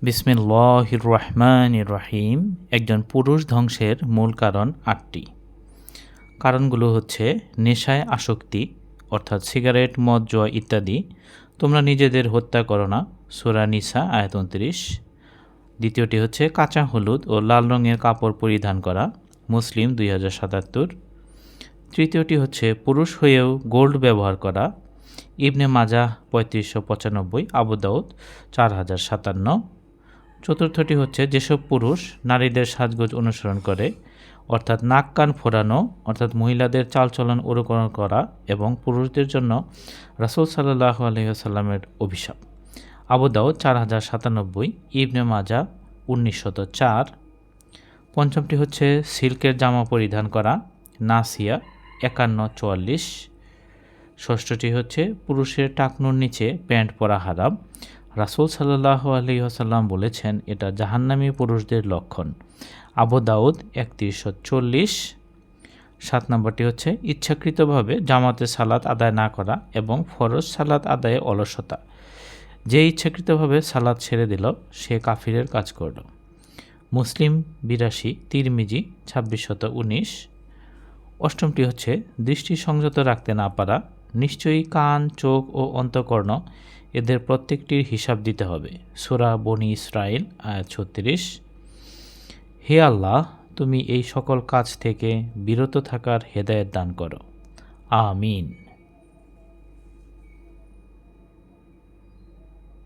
বিসমিল্লাহির রহমানির রহিম। একজন পুরুষ ধ্বংসের মূল কারণ 8টি। কারণগুলো হচ্ছে নেশায় আসক্তি, অর্থাৎ সিগারেট, মদ, জুয়া ইত্যাদি। তোমরা নিজেদের হত্যা করো না, সূরা নিসা আয়াত 29। দ্বিতীয়টি হচ্ছে কাঁচা হলুদ ও লাল রঙের কাপড় পরিধান করা, মুসলিম 2077। তৃতীয়টি হচ্ছে পুরুষ হয়েও গোল্ড ব্যবহার করা, ইবনে মাজাহ 3595, আবু দাউদ 4057। চতুর্থটি হচ্ছে যেসব পুরুষ নারীদের সাজগোজ অনুসরণ করে, অর্থাৎ নাক কান ফোরানো, অর্থাৎ মহিলাদের চালচলন অনুকরণ করা এবং পুরুষদের জন্য রাসূল সাল্লাল্লাহু আলাইহি ওয়াসাল্লামের অভিশাপ, আবু দাউদ 4097, ইবনে মাজাহ 1904। পঞ্চমটি হচ্ছে সিল্কের জামা পরিধান করা, নাসিয়া 5144। ষষ্ঠটি হচ্ছে পুরুষের টাকনুর নিচে প্যান্ট পরা হারাম, রাসূল সাল্লাল্লাহু আলাইহি ওয়াসাল্লাম বলেছেন এটা জাহান্নামী পুরুষদের লক্ষণ, আবু দাউদ 3140। 7 নম্বরটি হচ্ছে ইচ্ছাকৃতভাবে জামাতে সালাত আদায় না করা এবং ফরজ সালাত আদায়ে অলসতা, যে ইচ্ছাকৃতভাবে সালাত ছেড়ে দিল সে কাফিরের কাজ করল, মুসলিম 82, তিরমিজি 2619। অষ্টমটি হচ্ছে দৃষ্টি সংযত রাখতে না পারা, নিশ্চয়ই কান, চোখ ও অন্তঃকর্ণ এদের প্রত্যেকটির হিসাব দিতে হবে, সূরা বনী ইসরাইল আয়াত 36। হে আল্লাহ, তুমি এই সকল কাজ থেকে বিরত থাকার হেদায়েত দান করো, আমিন।